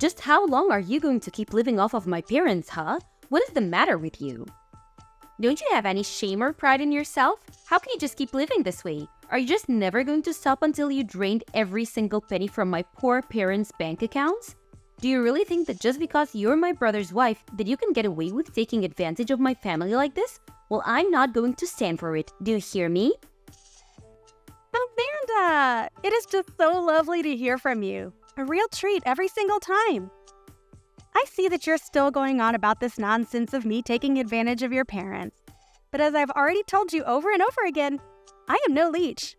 Just how long are you going to keep living off of my parents, huh? What is the matter with you? Don't you have any shame or pride in yourself? How can you just keep living this way? Are you just never going to stop until you drained every single penny from my poor parents' bank accounts? Do you really think that just because you're my brother's wife that you can get away with taking advantage of my family like this? Well, I'm not going to stand for it. Do you hear me? Amanda! It is just so lovely to hear from you. A real treat every single time. I see that you're still going on about this nonsense of me taking advantage of your parents. But as I've already told you over and over again, I am no leech.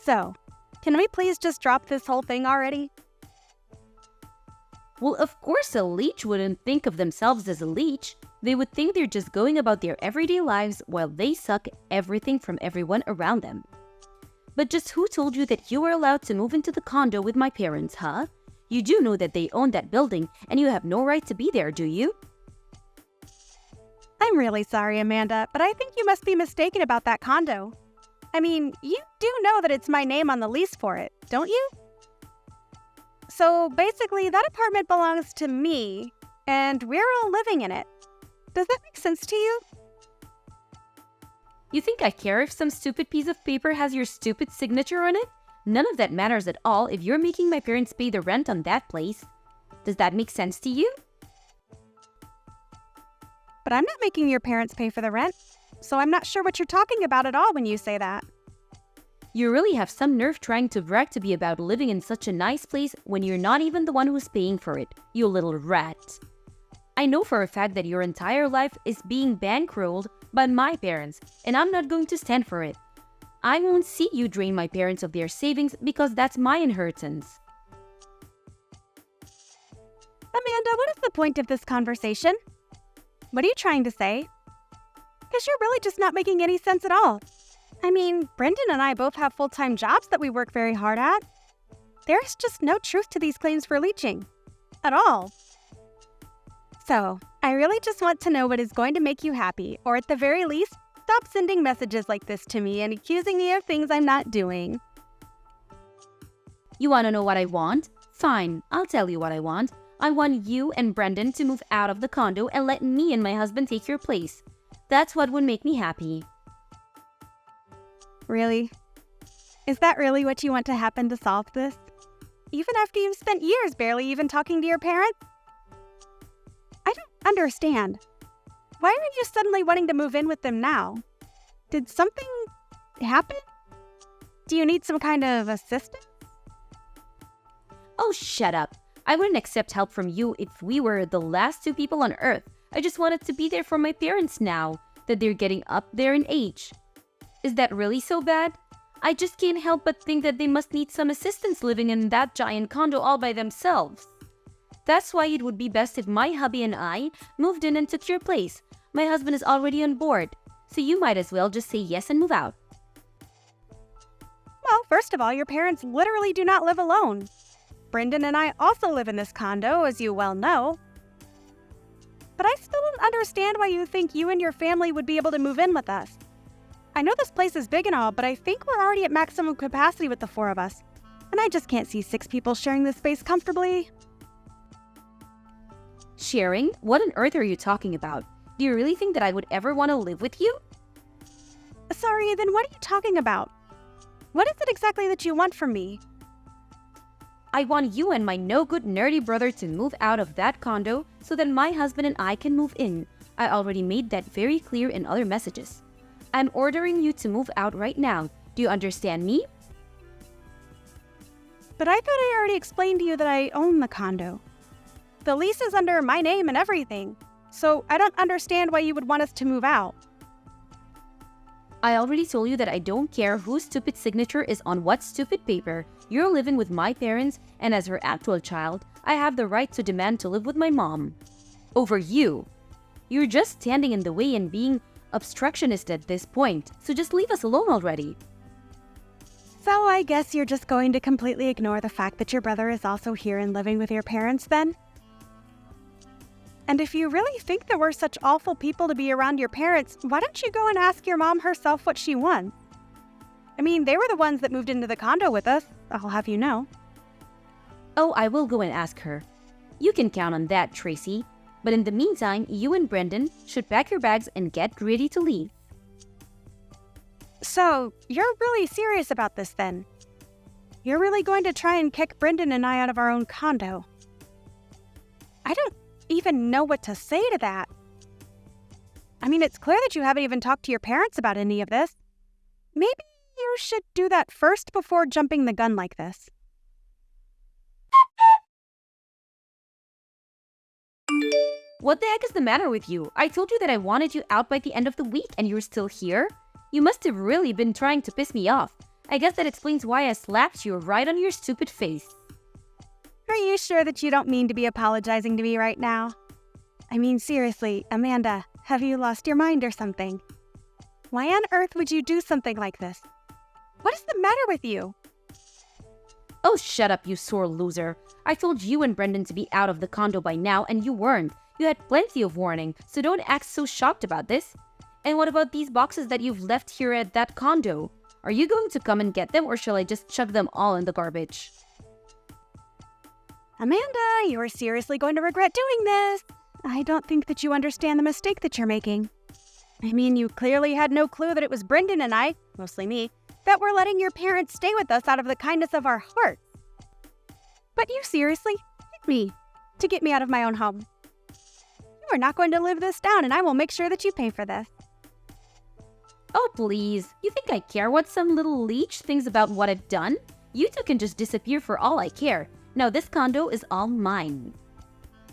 So, can we please just drop this whole thing already? Well, of course a leech wouldn't think of themselves as a leech. They would think they're just going about their everyday lives while they suck everything from everyone around them. But just who told you that you were allowed to move into the condo with my parents, huh? You do know that they own that building and you have no right to be there, do you? I'm really sorry, Amanda, but I think you must be mistaken about that condo. I mean, you do know that it's my name on the lease for it, don't you? So basically, that apartment belongs to me, and we're all living in it. Does that make sense to you? You think I care if some stupid piece of paper has your stupid signature on it? None of that matters at all if you're making my parents pay the rent on that place. Does that make sense to you? But I'm not making your parents pay for the rent, so I'm not sure what you're talking about at all when you say that. You really have some nerve trying to brag to be about living in such a nice place when you're not even the one who's paying for it, you little rat. I know for a fact that your entire life is being bankrolled by my parents, and I'm not going to stand for it. I won't see you drain my parents of their savings because that's my inheritance. Amanda, what is the point of this conversation? What are you trying to say? Because you're really just not making any sense at all. I mean, Brendan and I both have full-time jobs that we work very hard at. There's just no truth to these claims for leeching. At all. So, I really just want to know what is going to make you happy, or at the very least, stop sending messages like this to me and accusing me of things I'm not doing. You want to know what I want? Fine, I'll tell you what I want. I want you and Brendan to move out of the condo and let me and my husband take your place. That's what would make me happy. Really? Is that really what you want to happen to solve this? Even after you've spent years barely even talking to your parents? I don't understand. Why are you suddenly wanting to move in with them now? Did something happen? Do you need some kind of assistance? Oh, shut up. I wouldn't accept help from you if we were the last two people on Earth. I just wanted to be there for my parents now that they're getting up there in age. Is that really so bad? I just can't help but think that they must need some assistance living in that giant condo all by themselves. That's why it would be best if my hubby and I moved in and took your place. My husband is already on board, so you might as well just say yes and move out. Well, first of all, your parents literally do not live alone. Brendan and I also live in this condo, as you well know. But I still don't understand why you think you and your family would be able to move in with us. I know this place is big and all, but I think we're already at maximum capacity with the four of us. And I just can't see 6 people sharing this space comfortably. Sharing? What on earth are you talking about? Do you really think that I would ever want to live with you? Sorry, then what are you talking about? What is it exactly that you want from me? I want you and my no-good nerdy brother to move out of that condo so that my husband and I can move in. I already made that very clear in other messages. I'm ordering you to move out right now. Do you understand me? But I thought I already explained to you that I own the condo. The lease is under my name and everything, so I don't understand why you would want us to move out. I already told you that I don't care whose stupid signature is on what stupid paper. You're living with my parents, and as her actual child, I have the right to demand to live with my mom. Over you. You're just standing in the way and being obstructionist at this point, so just leave us alone already. So I guess you're just going to completely ignore the fact that your brother is also here and living with your parents then? And if you really think that we're such awful people to be around your parents, why don't you go and ask your mom herself what she wants? I mean, they were the ones that moved into the condo with us, I'll have you know. Oh, I will go and ask her. You can count on that, Tracy. But in the meantime, you and Brendan should pack your bags and get ready to leave. So, you're really serious about this then? You're really going to try and kick Brendan and I out of our own condo? I don't even know what to say to that. I mean, it's clear that you haven't even talked to your parents about any of this. Maybe you should do that first before jumping the gun like this. What the heck is the matter with you? I told you that I wanted you out by the end of the week and you're still here? You must have really been trying to piss me off. I guess that explains why I slapped you right on your stupid face. Are you sure that you don't mean to be apologizing to me right now? I mean, seriously, Amanda, have you lost your mind or something? Why on earth would you do something like this? What is the matter with you? Oh, shut up, you sore loser. I told you and Brendan to be out of the condo by now and you weren't. You had plenty of warning, so don't act so shocked about this. And what about these boxes that you've left here at that condo? Are you going to come and get them or shall I just chuck them all in the garbage? Amanda, you are seriously going to regret doing this. I don't think that you understand the mistake that you're making. I mean, you clearly had no clue that it was Brendan and I, mostly me, that were letting your parents stay with us out of the kindness of our hearts. But you seriously hit me to get me out of my own home. You are not going to live this down, and I will make sure that you pay for this. Oh, please. You think I care what some little leech thinks about what I've done? You two can just disappear for all I care. Now this condo is all mine.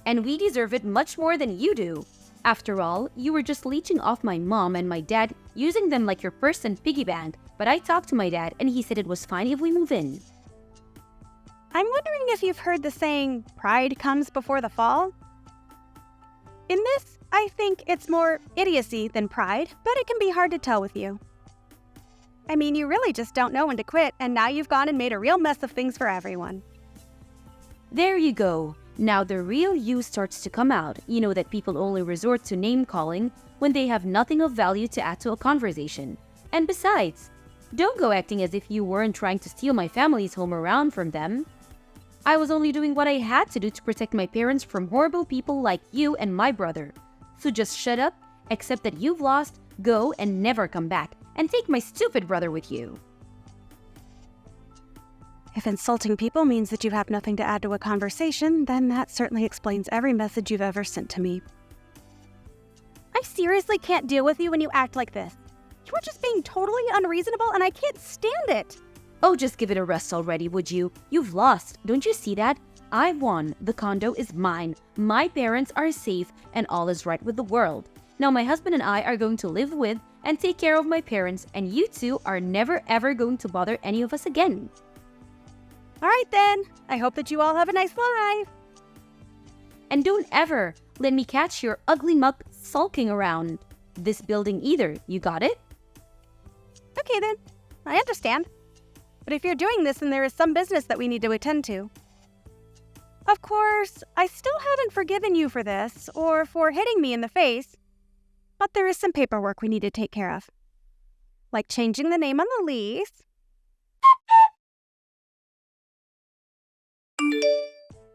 And we deserve it much more than you do. After all, you were just leeching off my mom and my dad, using them like your purse and piggy bank. But I talked to my dad and he said it was fine if we move in. I'm wondering if you've heard the saying, pride comes before the fall? In this, I think it's more idiocy than pride, but it can be hard to tell with you. I mean, you really just don't know when to quit, and now you've gone and made a real mess of things for everyone. There you go. Now the real you starts to come out. You know that people only resort to name-calling when they have nothing of value to add to a conversation. And besides, don't go acting as if you weren't trying to steal my family's home around from them. I was only doing what I had to do to protect my parents from horrible people like you and my brother. So just shut up, accept that you've lost, go and never come back, and take my stupid brother with you. If insulting people means that you have nothing to add to a conversation, then that certainly explains every message you've ever sent to me. I seriously can't deal with you when you act like this. You are just being totally unreasonable and I can't stand it. Oh, just give it a rest already, would you? You've lost. Don't you see that? I won. The condo is mine. My parents are safe and all is right with the world. Now my husband and I are going to live with and take care of my parents, and you two are never ever going to bother any of us again. All right then. I hope that you all have a nice life. And don't ever let me catch your ugly mug sulking around this building either. You got it? Okay then. I understand. But if you're doing this, then there is some business that we need to attend to. Of course, I still haven't forgiven you for this or for hitting me in the face, but there is some paperwork we need to take care of. Like changing the name on the lease.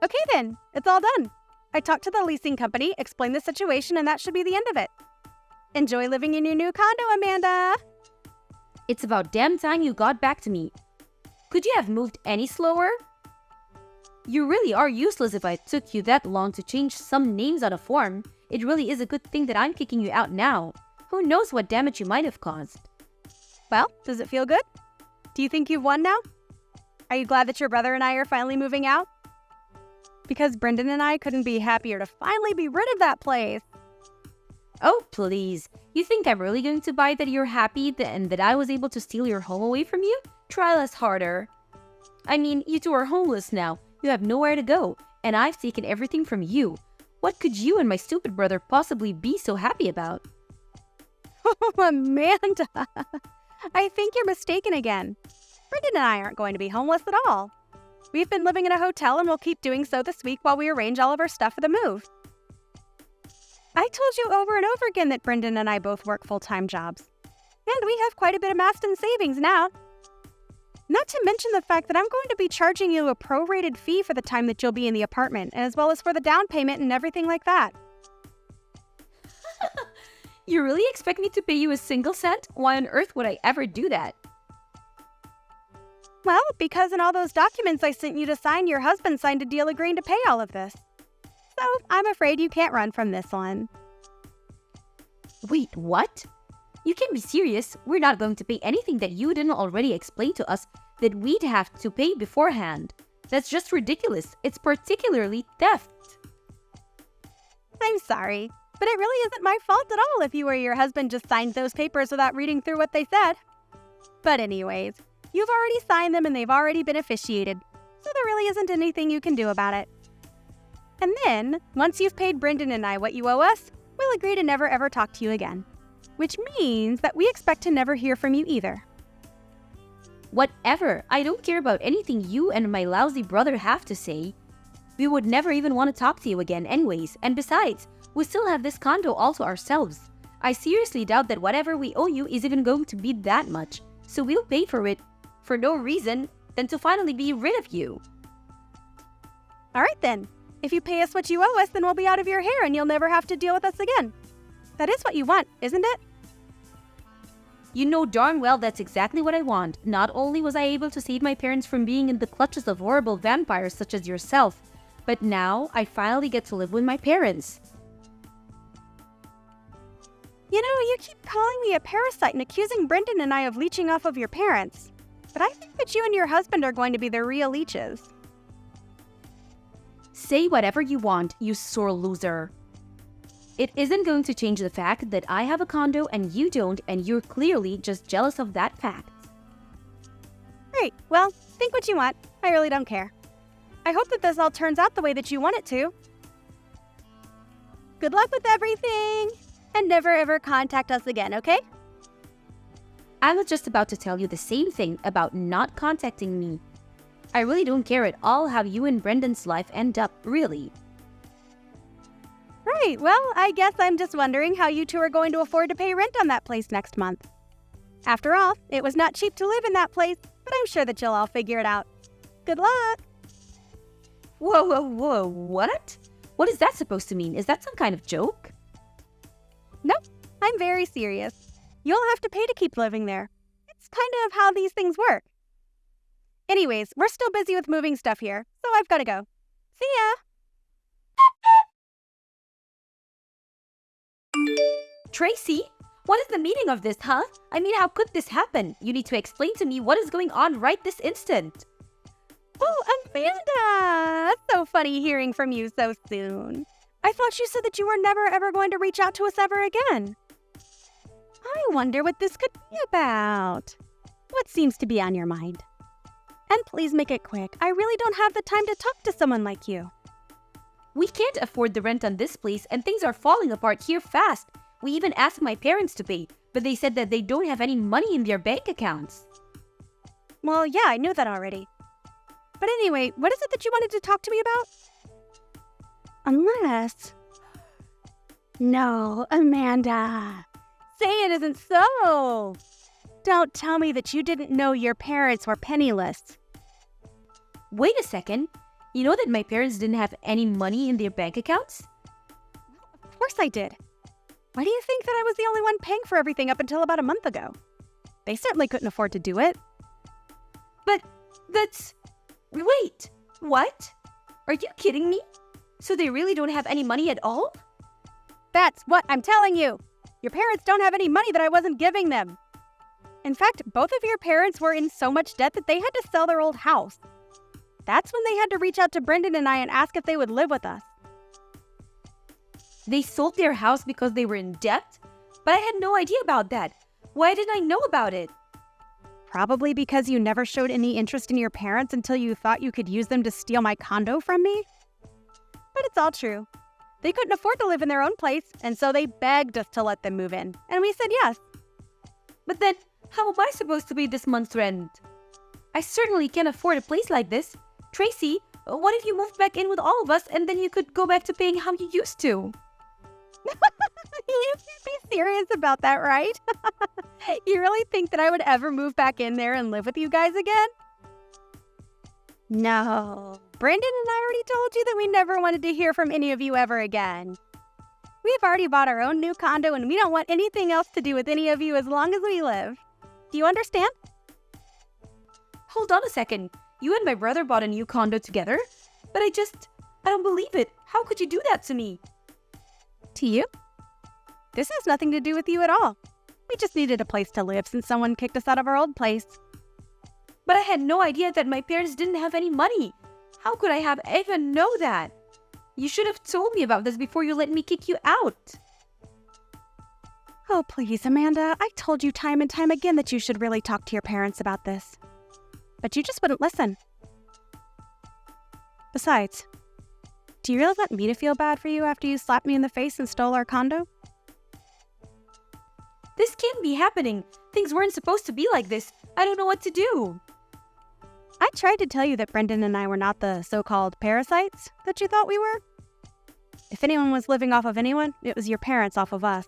Okay then, it's all done. I talked to the leasing company, explained the situation, and that should be the end of it. Enjoy living in your new condo, Amanda. It's about damn time you got back to me. Could you have moved any slower? You really are useless if I took you that long to change some names on a form. It really is a good thing that I'm kicking you out now. Who knows what damage you might have caused. Well, does it feel good? Do you think you've won now? Are you glad that your brother and I are finally moving out? Because Brendan and I couldn't be happier to finally be rid of that place. Oh, please. You think I'm really going to buy that you're happy and that I was able to steal your home away from you? Try less harder. I mean, you two are homeless now. You have nowhere to go, and I've taken everything from you. What could you and my stupid brother possibly be so happy about? Oh, Amanda, I think you're mistaken again. Brendan and I aren't going to be homeless at all. We've been living in a hotel and we'll keep doing so this week while we arrange all of our stuff for the move. I told you over and over again that Brendan and I both work full-time jobs. And we have quite a bit amassed in savings now. Not to mention the fact that I'm going to be charging you a prorated fee for the time that you'll be in the apartment, as well as for the down payment and everything like that. You really expect me to pay you a single cent? Why on earth would I ever do that? Well, because in all those documents I sent you to sign, your husband signed a deal agreeing to pay all of this. So I'm afraid you can't run from this one. Wait, what? You can't be serious. We're not going to pay anything that you didn't already explain to us that we'd have to pay beforehand. That's just ridiculous. It's particularly theft. I'm sorry, but it really isn't my fault at all if you or your husband just signed those papers without reading through what they said. But anyways, you've already signed them and they've already been officiated, so there really isn't anything you can do about it. And then, once you've paid Brendan and I what you owe us, we'll agree to never ever talk to you again. Which means that we expect to never hear from you either. Whatever. I don't care about anything you and my lousy brother have to say. We would never even want to talk to you again anyways. And besides, we still have this condo all to ourselves. I seriously doubt that whatever we owe you is even going to be that much. So we'll pay for it for no reason than to finally be rid of you. All right then. If you pay us what you owe us, then we'll be out of your hair and you'll never have to deal with us again. That is what you want, isn't it? You know darn well that's exactly what I want. Not only was I able to save my parents from being in the clutches of horrible vampires such as yourself, but now I finally get to live with my parents. You know, you keep calling me a parasite and accusing Brendan and I of leeching off of your parents. But I think that you and your husband are going to be the real leeches. Say whatever you want, you sore loser. It isn't going to change the fact that I have a condo and you don't, and you're clearly just jealous of that fact. Great. Well, think what you want. I really don't care. I hope that this all turns out the way that you want it to. Good luck with everything, and never ever contact us again, okay? I was just about to tell you the same thing about not contacting me. I really don't care at all how you and Brendan's life end up, really. Right, well, I guess I'm just wondering how you two are going to afford to pay rent on that place next month. After all, it was not cheap to live in that place, but I'm sure that you'll all figure it out. Good luck! Whoa, what? What is that supposed to mean? Is that some kind of joke? Nope, I'm very serious. You'll have to pay to keep living there. It's kind of how these things work. Anyways, we're still busy with moving stuff here, so I've got to go. See ya! Tracy, what is the meaning of this, huh? I mean, how could this happen? You need to explain to me what is going on right this instant. Oh, Amanda! That's so funny hearing from you so soon. I thought you said that you were never ever going to reach out to us ever again. I wonder what this could be about. What seems to be on your mind? And please make it quick. I really don't have the time to talk to someone like you. We can't afford the rent on this place and things are falling apart here fast. We even asked my parents to pay, but they said that they don't have any money in their bank accounts. Well, yeah, I knew that already. But anyway, what is it that you wanted to talk to me about? Unless... No, Amanda. Say it isn't so. Don't tell me that you didn't know your parents were penniless. Wait a second. You know that my parents didn't have any money in their bank accounts? Of course I did. Why do you think that I was the only one paying for everything up until about a month ago? They certainly couldn't afford to do it. But that's... Wait, what? Are you kidding me? So they really don't have any money at all? That's what I'm telling you. Your parents don't have any money that I wasn't giving them. In fact, both of your parents were in so much debt that they had to sell their old house. That's when they had to reach out to Brendan and I and ask if they would live with us. They sold their house because they were in debt? But I had no idea about that. Why didn't I know about it? Probably because you never showed any interest in your parents until you thought you could use them to steal my condo from me. But it's all true. They couldn't afford to live in their own place, and so they begged us to let them move in, and we said yes. But then, how am I supposed to pay this month's rent? I certainly can't afford a place like this. Tracy, what if you moved back in with all of us and then you could go back to paying how you used to? You can't be serious about that, right? You really think that I would ever move back in there and live with you guys again? No. Brendan and I already told you that we never wanted to hear from any of you ever again. We've already bought our own new condo and we don't want anything else to do with any of you as long as we live. Do you understand? Hold on a second. You and my brother bought a new condo together? But I don't believe it. How could you do that to me? To you? This has nothing to do with you at all. We just needed a place to live since someone kicked us out of our old place. But I had no idea that my parents didn't have any money. How could I have even know that? You should have told me about this before you let me kick you out. Oh, please, Amanda. I told you time and time again that you should really talk to your parents about this. But you just wouldn't listen. Besides, do you really want me to feel bad for you after you slapped me in the face and stole our condo? This can't be happening. Things weren't supposed to be like this. I don't know what to do. I tried to tell you that Brendan and I were not the so-called parasites that you thought we were. If anyone was living off of anyone, it was your parents off of us.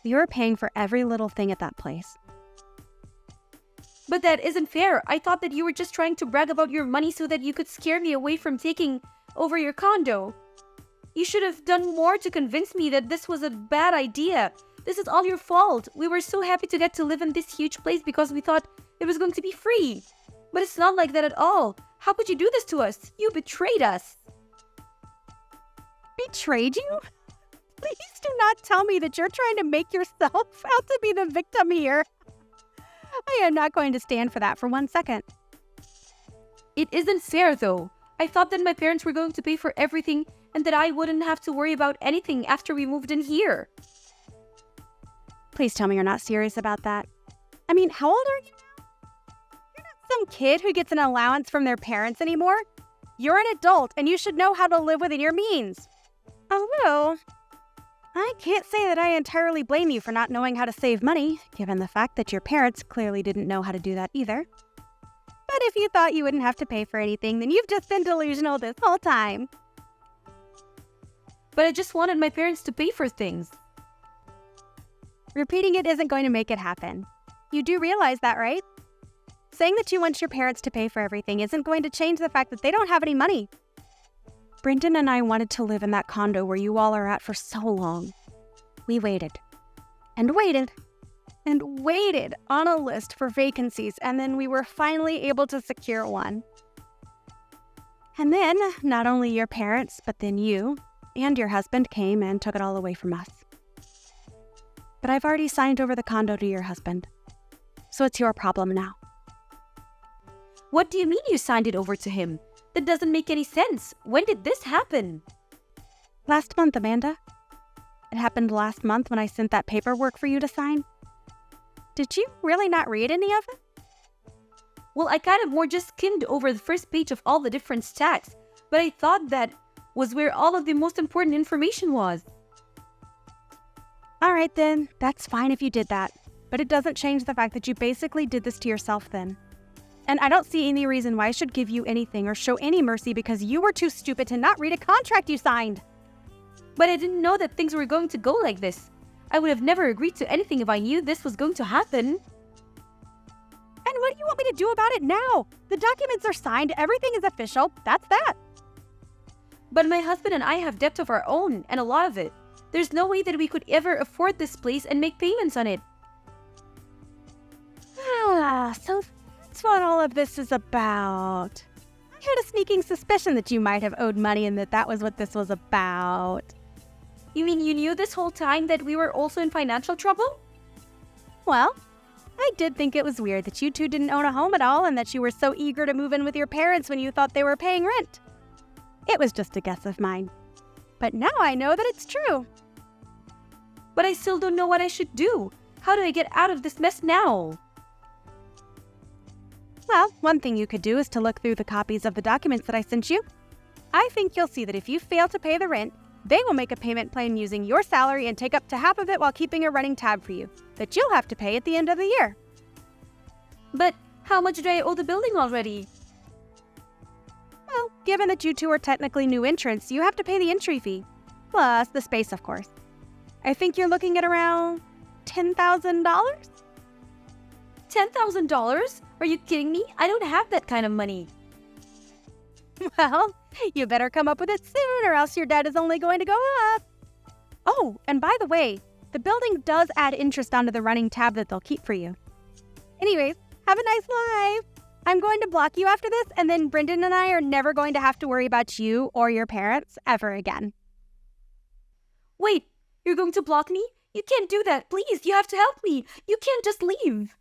We were paying for every little thing at that place. But that isn't fair. I thought that you were just trying to brag about your money so that you could scare me away from taking over your condo. You should have done more to convince me that this was a bad idea. This is all your fault. We were so happy to get to live in this huge place because we thought it was going to be free. But it's not like that at all. How could you do this to us? You betrayed us. Betrayed you? Please do not tell me that you're trying to make yourself out to be the victim here. I am not going to stand for that for 1 second. It isn't fair, though. I thought that my parents were going to pay for everything and that I wouldn't have to worry about anything after we moved in here. Please tell me you're not serious about that. I mean, how old are you now? You're not some kid who gets an allowance from their parents anymore. You're an adult and you should know how to live within your means. Although, I can't say that I entirely blame you for not knowing how to save money, given the fact that your parents clearly didn't know how to do that either. But if you thought you wouldn't have to pay for anything, then you've just been delusional this whole time. But I just wanted my parents to pay for things. Repeating it isn't going to make it happen. You do realize that, right? Saying that you want your parents to pay for everything isn't going to change the fact that they don't have any money. Brendan and I wanted to live in that condo where you all are at for so long. We waited and waited and waited on a list for vacancies, and then we were finally able to secure one. And then, not only your parents, but then you and your husband came and took it all away from us. But I've already signed over the condo to your husband, so it's your problem now. What do you mean you signed it over to him? That doesn't make any sense. When did this happen? Last month, Amanda. It happened last month when I sent that paperwork for you to sign. Did you really not read any of it? Well, I kind of more just skimmed over the first page of all the different stats, but I thought that was where all of the most important information was. All right then, that's fine if you did that, but it doesn't change the fact that you basically did this to yourself then. And I don't see any reason why I should give you anything or show any mercy because you were too stupid to not read a contract you signed. But I didn't know that things were going to go like this. I would have never agreed to anything if I knew this was going to happen. And what do you want me to do about it now? The documents are signed, everything is official, that's that. But my husband and I have debt of our own, and a lot of it. There's no way that we could ever afford this place and make payments on it. So that's what all of this is about. I had a sneaking suspicion that you might have owed money and that was what this was about. You mean you knew this whole time that we were also in financial trouble? Well, I did think it was weird that you two didn't own a home at all and that you were so eager to move in with your parents when you thought they were paying rent. It was just a guess of mine. But now I know that it's true. But I still don't know what I should do. How do I get out of this mess now? Well, one thing you could do is to look through the copies of the documents that I sent you. I think you'll see that if you fail to pay the rent, they will make a payment plan using your salary and take up to half of it while keeping a running tab for you that you'll have to pay at the end of the year. But how much do I owe the building already? Well, given that you two are technically new entrants, you have to pay the entry fee. Plus the space, of course. I think you're looking at around $10,000? $10,000? Are you kidding me? I don't have that kind of money. Well, you better come up with it soon or else your debt is only going to go up. Oh, and by the way, the building does add interest onto the running tab that they'll keep for you. Anyways, have a nice life. I'm going to block you after this, and then Brendan and I are never going to have to worry about you or your parents ever again. Wait, you're going to block me? You can't do that. Please, you have to help me. You can't just leave.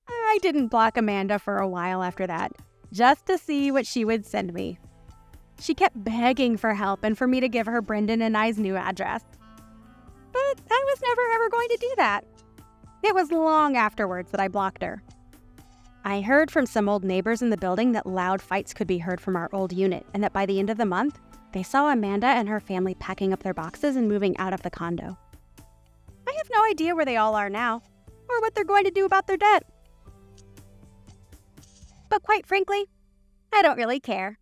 I didn't block Amanda for a while after that, just to see what she would send me. She kept begging for help and for me to give her Brendan and I's new address. But I was never ever going to do that. It was long afterwards that I blocked her. I heard from some old neighbors in the building that loud fights could be heard from our old unit, and that by the end of the month, they saw Amanda and her family packing up their boxes and moving out of the condo. I have no idea where they all are now, or what they're going to do about their debt. But quite frankly, I don't really care.